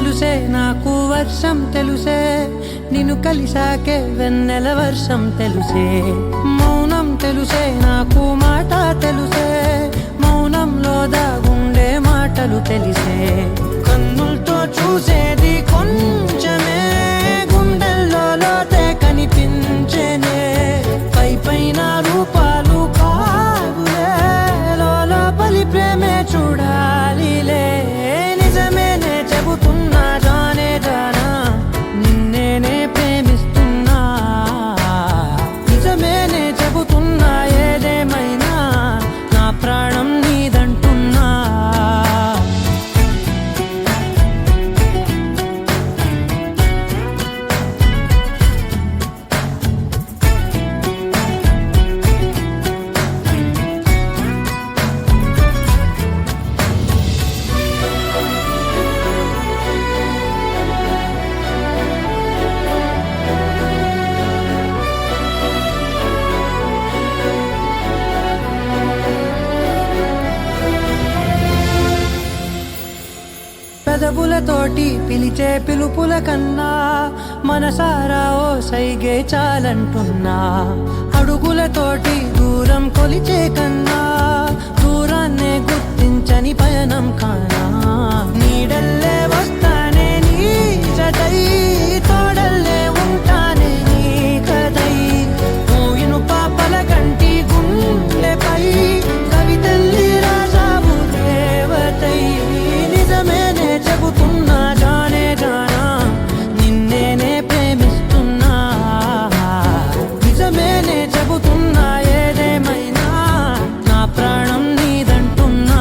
తెలుసే నాకు వర్షం తెలుసే నిన్ను కలిసాకే వెన్నెల వర్షం తెలుసే మౌనం తెలుసే నాకు మాట తెలుసే మౌనంలో దాగుండే మాటలు తెలిసే కన్నులతో చూసేది కొంచెమే గుండెల్లో లోతే కనిపించేనే పై పైన రూపాలు కాదులే లోపలి ప్రేమే చూడాలిలే నిజమేనే చెబుతున్నా జానే జానా నిన్నేనే ప్రేమిస్తున్నా నిజమేనే చెబుతున్నా ఏదేమైనా నా ప్రాణం నీదంటున్నా పెదవులతోటి పిలిచే పిలుపుల కన్నా మనసారా ఓ సైగే చాలంటున్నా అడుగులతోటి దూరం కొలిచే కన్నా దూరాన్నే గుర్తించని పయనం కానా నీడల్లే వస్తానే నీ జతై తోడల్లే ఉంటానే నీ కదై మోయిను పాపల కంటి గుండెపై కవితల్లి రాజావు దేవతై నిజమేనే చెబుతున్నా జానే జానా నిన్నేనే ప్రేమిస్తున్నా నిజమేనే చెబుతున్నా ఏదేమైనా నా ప్రాణం నీదంటున్నా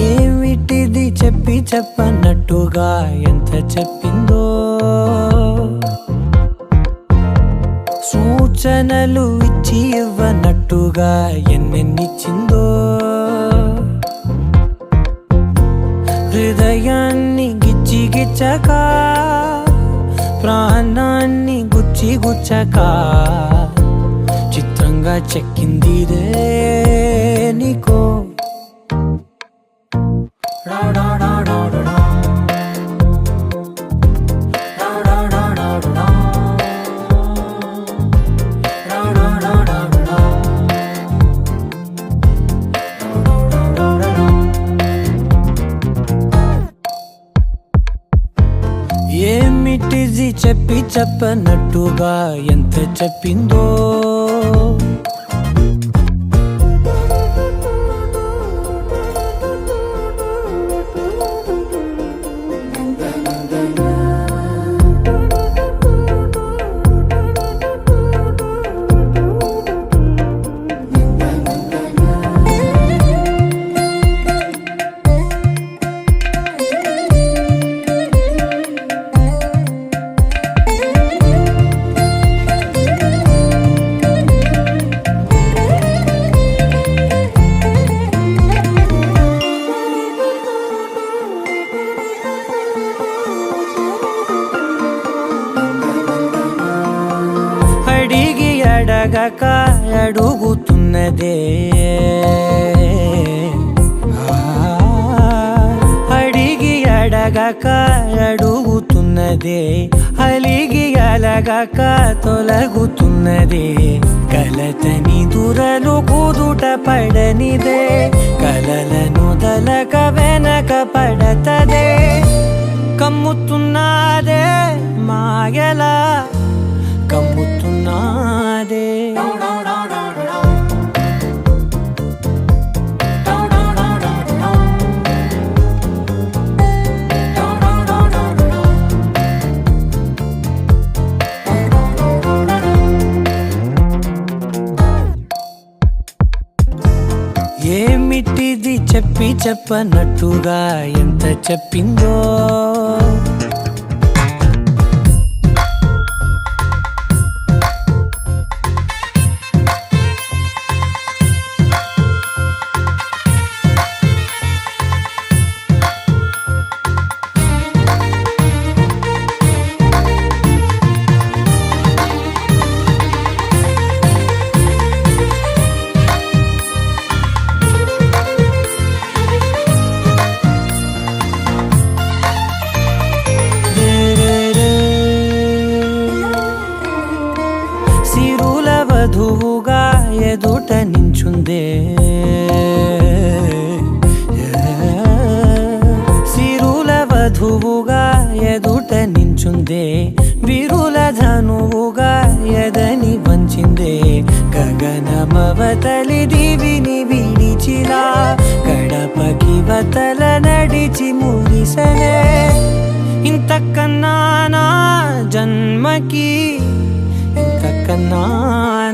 ఏమిటిది చెప్పన్నట్టుగా ఎంత చెప్పిందో సూచనలు ఇచ్చి ఇవ్వనట్టుగా ఎన్నెన్నిచ్చిందో హృదయాన్ని గిచ్చి గిచ్చక ప్రాణాన్ని గుచ్చి గుచ్చక చిత్రంగా చెక్కిందిరే నీకో ఏమిటిది చెప్పనట్టుగా ఎంత చెప్పిందో అడగక అడుగుతున్నదే అడిగి అడగక అడుగుతున్నదే అలిగి అలగక తొలగుతున్నదే కలతని దురలు కుదుట పడనిదే కలలను దలక వెనక పడతదే కమ్ముతున్నదే మాయలా కమ్ముతున్నదే ఏమిటిది చెప్పనట్టుగా ఎంత చెప్పిందో వధువుగా ఎదుట నించుందే సిరుల వధువుగా ఎదుట నించుందే విరుల ధనువుగా ఎదని వంచిందే గగనమవతలి దివిని విడిచిలా గడపకి వతల నడిచి మురిసనే ఇంతకన్నా నా జన్మకి ఇంతకన్నా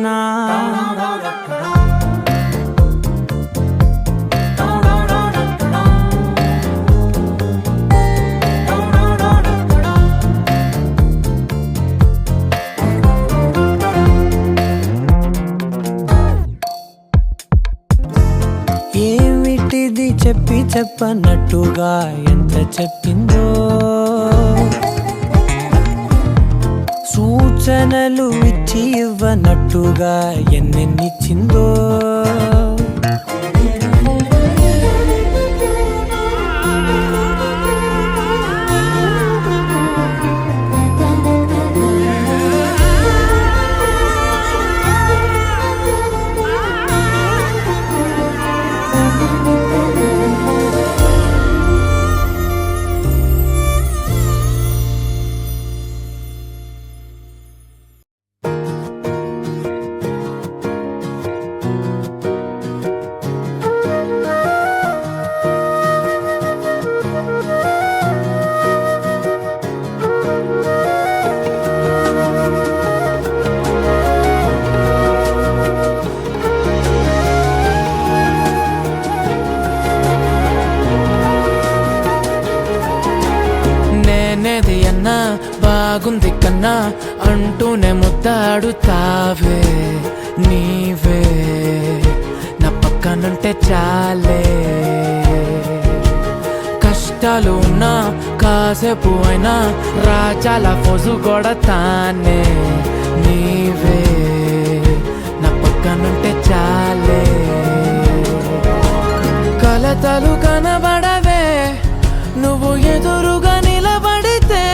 నా ఏమిటిది చెప్పి చెప్పనట్టుగా ఎంత చెప్పిందో సూచనలు ఇచ్చి ఇవ్వనట్టుగా ఎన్నెన్నిచ్చిందో నేనేది అన్నా బాగుంది కన్నా అంటూనే ముద్దాడుతావే నీవే నా పక్కనుంటే చాలే కష్టాలు ఉన్నా కాసేపు అయినా రాజాల ఫోజు కొడతానే నీవే నా పక్కనుంటే చాలే కలతలు కనబడవే నువ్వు ఎదురుగా నిలబడితే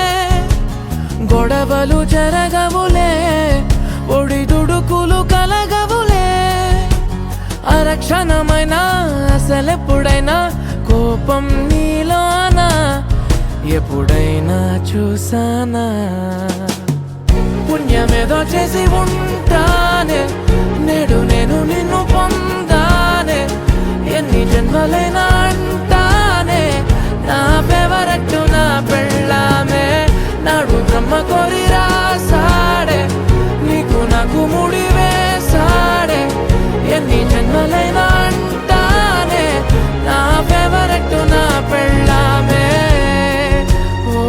గొడవలు జరగవులే ఒడిదుడుకులు కలగవులే అరక్షణమైనా అసలెప్పుడైనా కోపం నీలోనా ఎప్పుడైనా చూసానా పుణ్యమేదో చేసి ఉంటానే నేడు నేను నిన్ను పొందానే ఎన్ని జన్మలైనా అంటానే నా ఫేవరెట్టు నా పెళ్ళామే నాడు బ్రహ్మ కోరి రాసాడే నీకు నాకు ముడి వేసాడే ఎన్ని జన్మలైనా అంటానే నా ఫేవరెట్టు నా పెళ్ళామే ఓ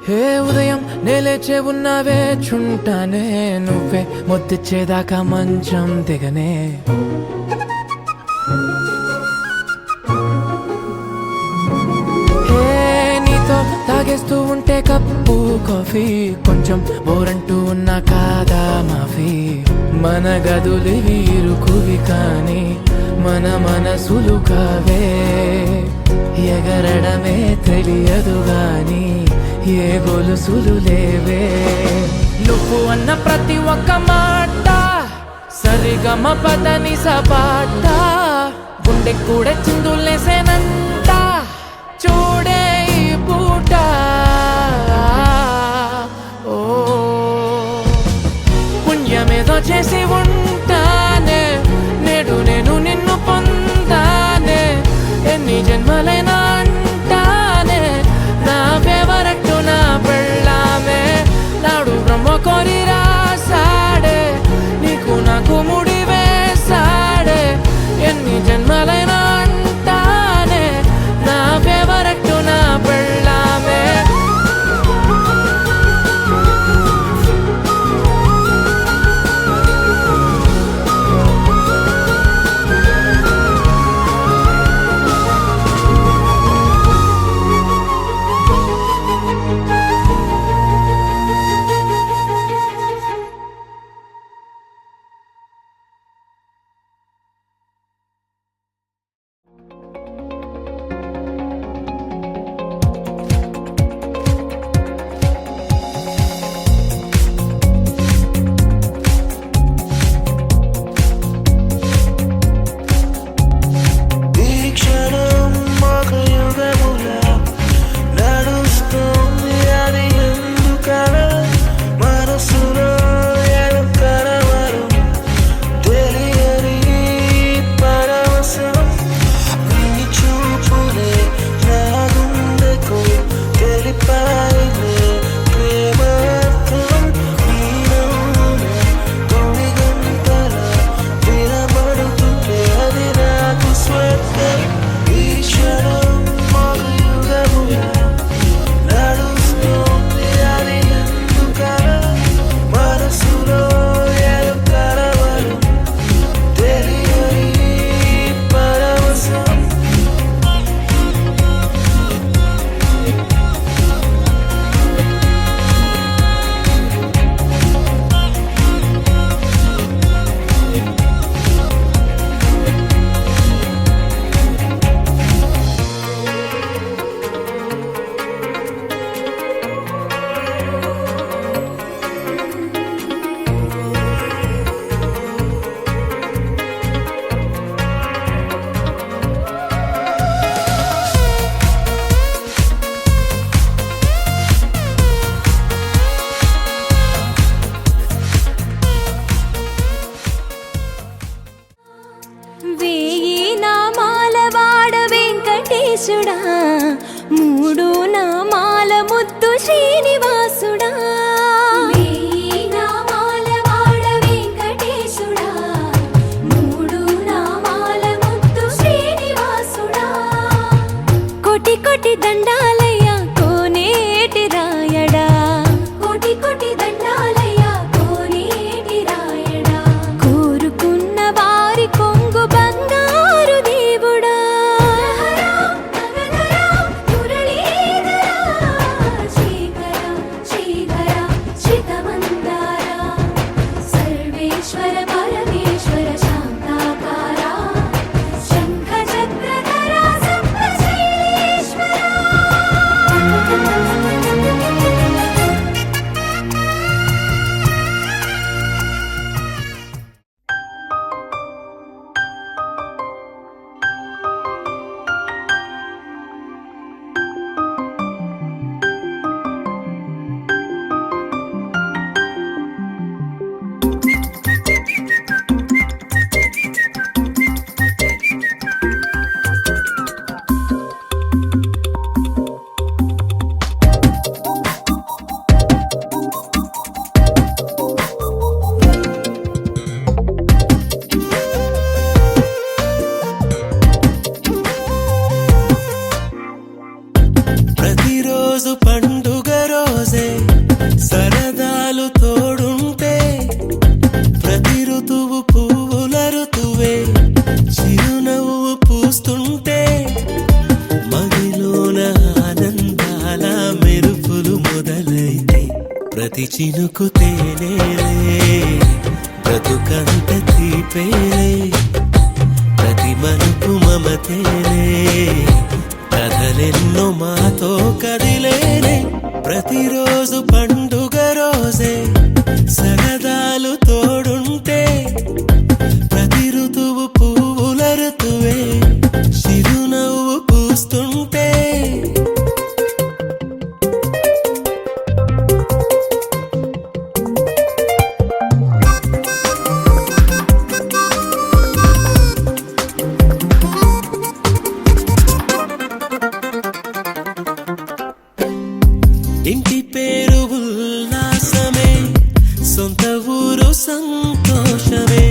హే ఉదయం నేలేచే ఉన్నావే చుంటానే నువ్వే ముద్దిచ్చేదాకా మంచం దిగనే హే నీతో తాగేస్తూ ఉంటే కప్పు కాఫీ కొంచెం బోరంటూ ఉన్నా కాదా మాఫీ మన గదులు వీరుకువి కానీ మన మనసులు కావే ఎగరడమే తెలియదు గాని ఏ గొలుసులు లేవే నువ్వు అన్న ప్రతి ఒక్క మాట సరిగమ పదని సపాట గుండె కూడా చిందులేసేనంట చూడే ఈ పూట ఓ పుణ్యమేదో చేసి ఉంటానే నేడు నేను నిన్ను పొందానే ఎన్ని జన్మలైనా అంటానే నా ఫేవరెట్టు నా పెళ్ళామే నాడు బ్రహ్మ కోరి రాసాడే నీకు నాకు ముడి వేసాడే ఎన్ని జన్మలైనా అంటానే నా వెంకటేశుడా మూడు నామాల ముద్దు శ్రీనివాసుడా వేయి నామాల వాడ వెంకటేశుడా మూడు నామాల ముద్దు శ్రీనివాసుడా కోటి కోటి దండాలయ్యా కోనేటి రాయడా కోటి కోటి దండాలయ్యా కోనేటి రాయడా కోరుకున్న వారి కొంగు బంగారు దేవుడా సర్వేశ్వర పరమేశ్వర శాంతాకారా శంఖ చక్రధరా సప్తశైలేశ్వరా ప్రతిరోజు పండుగ రోజే సరదాలు తోడుంటే ప్రతి ఋతువు పువ్వుల ఋతువే చిరునవ్వు పూస్తుంటే మదిలోన ఆనందాల మెరుపులు మొదలైతే ప్రతి చినుకు తేనేలే బ్రతుకంత తీపేలే ప్రతి మలుపు మమతేలే కథలెన్నో మాతో కదిలేనే ప్రతిరోజు పండుగ రోజే సరదాలు తోడుంటే ప్రతి ఋతువు పువ్వుల ఋతువే చిరునవ్వు పూస్తుంటే ఇంటి పేరు ఉల్లాసమే సొంత ఊరు సంతోషమే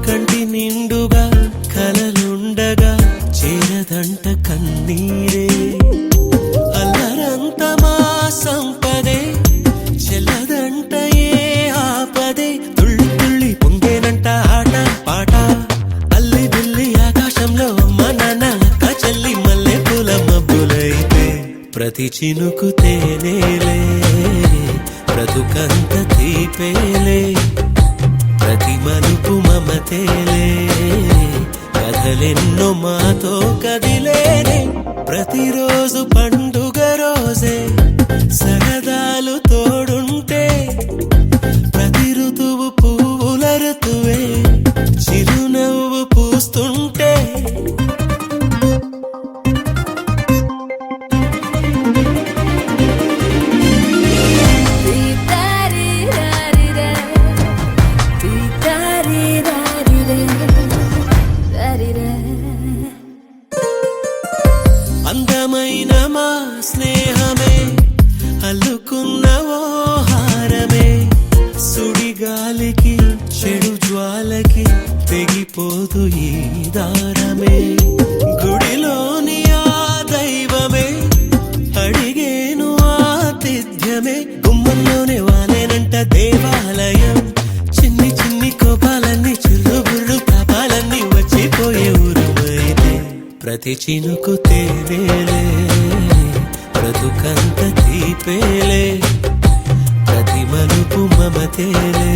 కంటి నిండుగా కలలుండగా చేరదంట కన్నీరే అల్లరంత మా సంపదే చెల్లదంట ఏ ఆపదే తుళ్ళి తుళ్ళి పొంగేనంట ఆట పాట అల్లి బిల్లి ఆకాశంలో అమ్మ నాన్న అక్క చెల్లి మల్లె పూల మబ్బులైతే ప్రతి చినుకు తేనేలే బ్రతుకంత తీపేలే ప్రతి మలుపు మమతేలే కథలెన్నో మాతో కదిలేనే ప్రతిరోజు పండుగ రోజే సరదాలు తోడుంటే ప్రతి ఋతువు పువ్వుల ఋతువే చిరునవ్వు పూస్తుంటే అందమైన మా స్నేహమే అల్లుకున్న ఓ హారమే సుడిగాలికి చెడు జ్వాలకి తెగిపోదు ఈ దారమే గుడిలోని ఆ దైవమే అడిగేను ఆతిథ్యమే గుమ్మంలోనే వాలేనంట దేవాలయం చిన్ని చిన్ని కోపాలన్నీ చిల్లు బుర్రు పాపాలన్నీ వచ్చిపోయే ఊరుమైతే ప్రతి చినుకు తేనేలే బ్రతుకంత తీపేలే ప్రతి మలుపు మమతేలే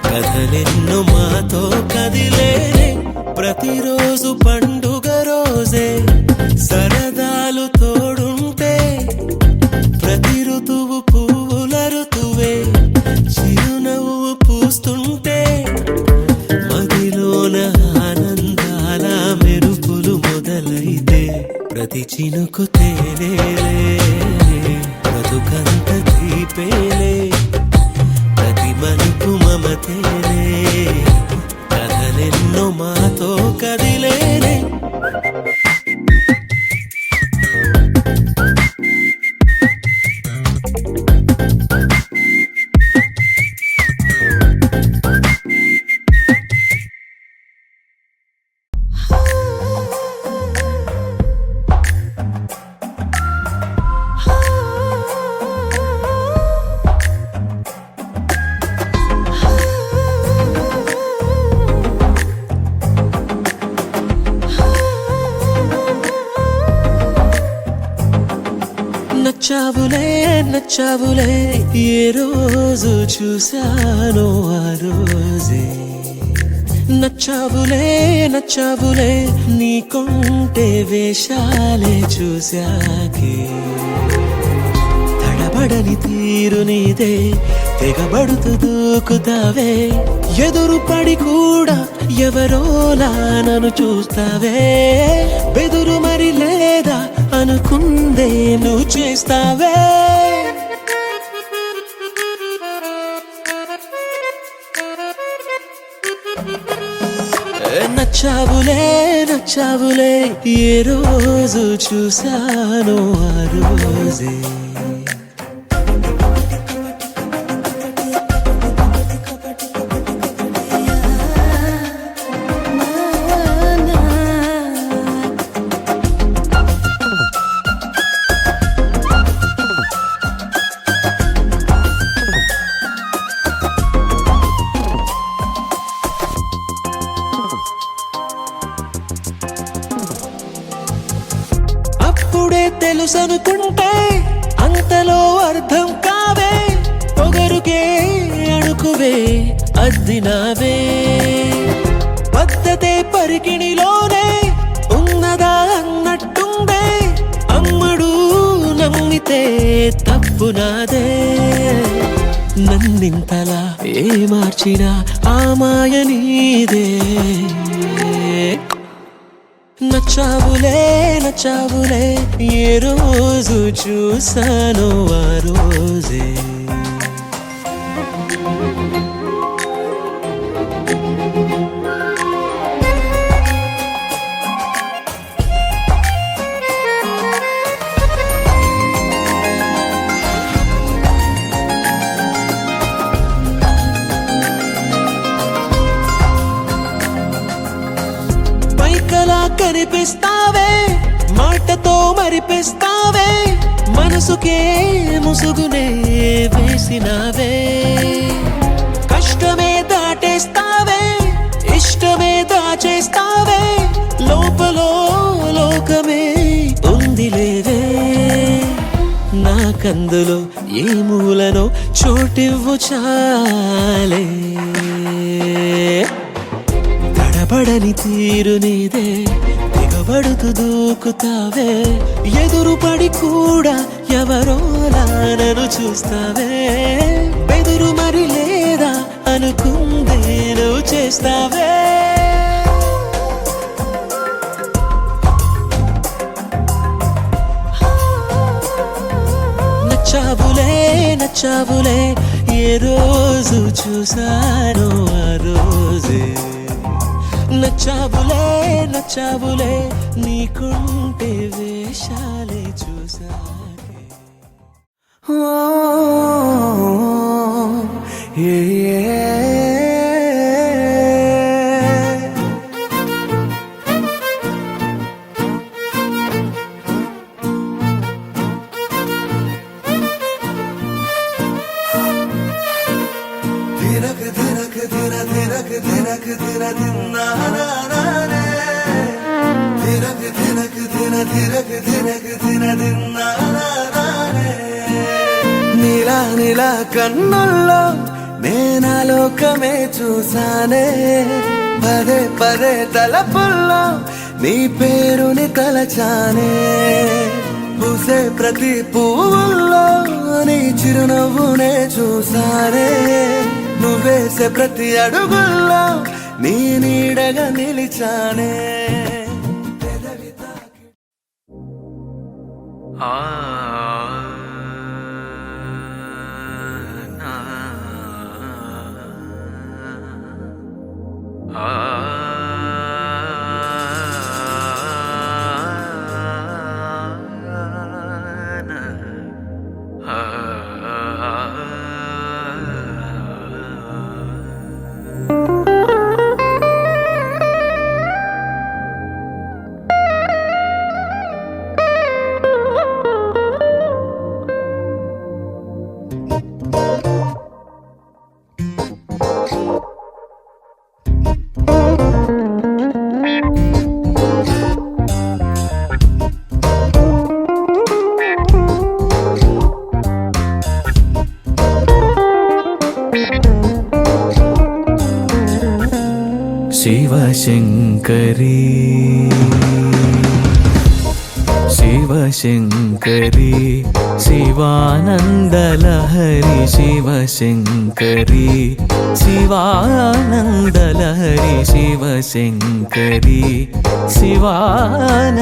కథలెన్నో మాతో కదిలేనే ప్రతిరోజు పండుగ రోజే సరదాలు తోడుంటే ప్రతి ఋతువు పువ్వుల ఋతువే చిరునవ్వు పూస్తుంటే మదిలోన ఆనందాల మెరుపులు మొదలైతే ప్రతి చినుకు తేనేలే బ్రతుకంత తీపేలే ప్రతి మలుపు మమతేలే కథలెన్నో మాతో కదిలేనే నచ్చావులే నచ్చావులే ఏ రోజు చూశానో ఆ రోజే నచ్చావులే నచ్చావులే నీకుంటే వేషాలే చూశాకే తడబడని తీరు నీదే తెగబడుతూ దూకుతావే ఎదురు పడి కూడా ఎవరోలా నన్ను చూస్తావే బెదురు మరి లేదా అనుకుందే నువ్వు చేస్తావే నచ్చావులే నచ్చావులే ఏ రోజు చూశానో ఆ రోజే అప్పుడే తెలుసనుకుంటే అంతలో అర్థం కావే పొగరుకే అణుకువే అద్దినావే పద్ధతే పరికిణిలోనే ఉన్నదా అన్నట్టుందే అమ్మడు నమ్మితే తప్పు నాదే నన్నింతలా ఏ మార్చినా ఆ మాయ నీదే నచ్చావులే నచ్చావులే ఏ రోజు చూశానో ఆ రోజే పైకలా కనిపిస్తావే మాటతో మరిపిస్తావే మనసుకే ముసుగునే వేసినావే కష్టమే దాటేస్తావే ఇష్టమే దాచేస్తావే లోపలో లోకమే ఉందిలేవే నాకందులో ఏ మూలనో చోటివ్వు చాలే తడబడని తీరు నీదే తెగబడుతూ దూకుతావే ఎదురు పడి కూడా ఎవరోలా నన్ను చూస్తావే బెదురు మరి లేదా అనుకుందే నువ్వు చేస్తావే నచ్చావులే నచ్చావులే ఏ రోజు చూశానో ఆ రోజే నచ్చావులే నచ్చావులే నీకుంటే వేషాలే చూసాకే ధినక్ ధినక్ ధిన ధినక్ ధినక్ ధిన ధిన్నానే ధినక్ ధినక్ ధిన ధినక్ ధినక్ ధిన ధిన్నానే నీలా నీలా కన్నుల్లో నేనా లోకమే చూసానే పదే పదే తలపుల్లో నీ పేరుని తలచానే పూసే ప్రతి పువ్వుల్లో నీ చిరునవ్వునే చూసానే నువ్వేసే ప్రతి అడుగుల్లో నీ నీడగా నిలిచానే శివశంకరీ శివశంకరీ శివానందలహరి శివశంకరీ శివానందలహరి శివశంకరీ శివానందలహరి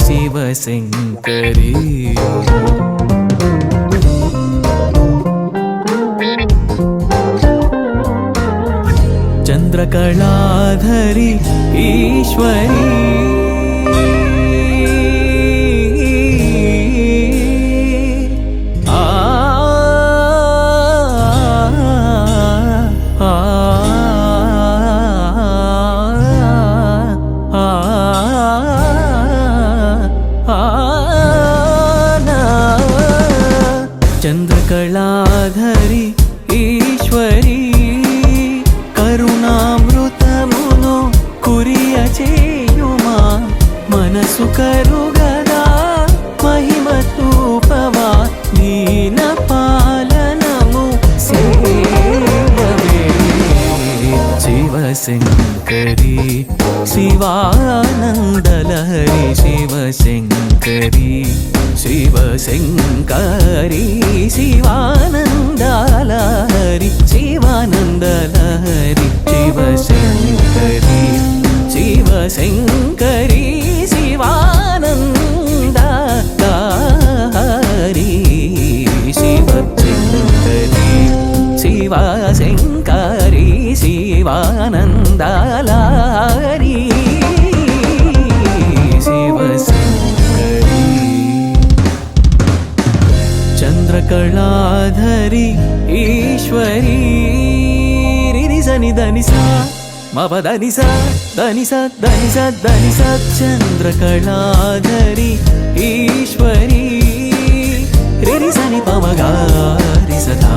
శివశంకరీ చంద్రకళాధరి ఈశ్వరీ చంద్రకళాధరి ఈశ్వరీ కరుణామృతమును కురియ చేయుమా మనసు కరుగదా మహిమ తూపవా దీన పాలనము సేవవే శివశంకరీ శివానందలహరి శివశంకరీ శివశంకరీ శివానందలహరి శివానందలహరి శివశంకరీ శివశంకరీ శివానందలహరి శివశంకరీ శివశంకరీ శివానందలహరి శివశంకరీ చంద్రకళాధరి ఈశ్వరీ రిరిజని ధనిసా మపదనిసా ధనిస ధనిస ధనిస చంద్రకళాధరి ఈశ్వరీ రిరిజని పమగారి సదా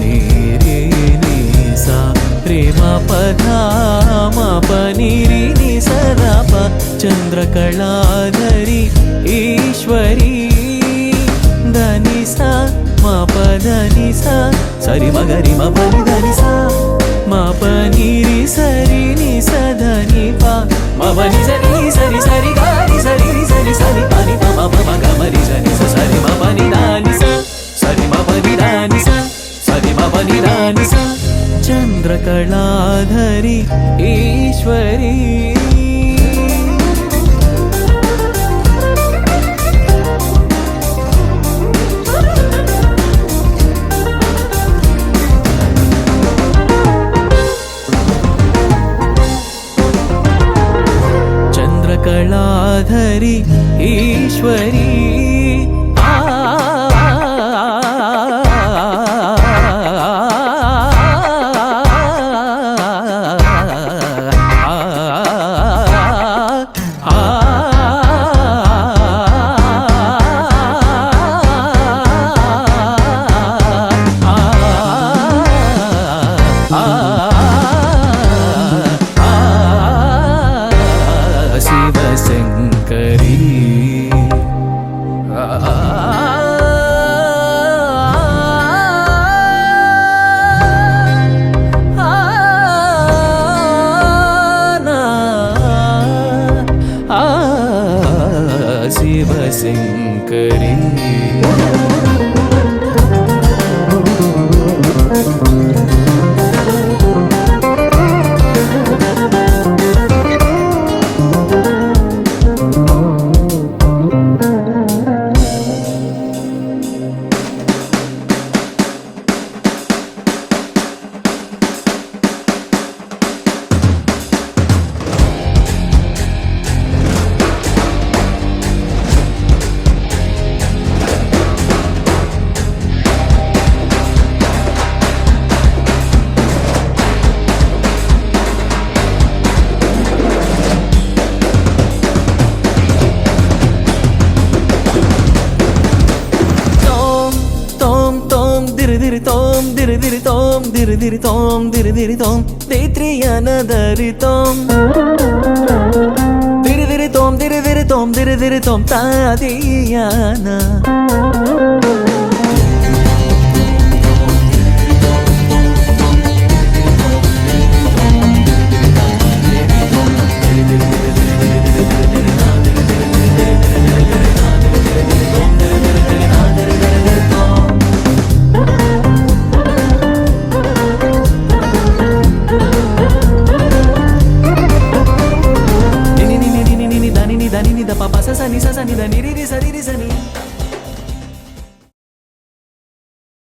నీరే నిసా ప్రేమ పధా మపనిరి నిసరప చంద్రకళాధరి ఈశ్వరీ ధనిసా మపదనిసా సరి మగరి మపని ధనిసా మపనిరి సరి నిస ధని ప మపని సరి సరి సరి గారి సరి సరి సరి పని పమ పమ గమరి సరి సరి మపని దానిస సరి మపని దానిస సరి మపని దానిస చంద్రకళాధరి ఈశ్వరీ చంద్రకళాధరి ఈశ్వరీ శివశంకరీ శివశంకరీ దిరి తోం దిరి దిరి తోం దిరి దిరి తోం దిరి దిరి తోం దేత్రియన దరి తోం దిరి దిరి తోం దిరి దిరి తోం దిరి దిరి తోం తాదియాన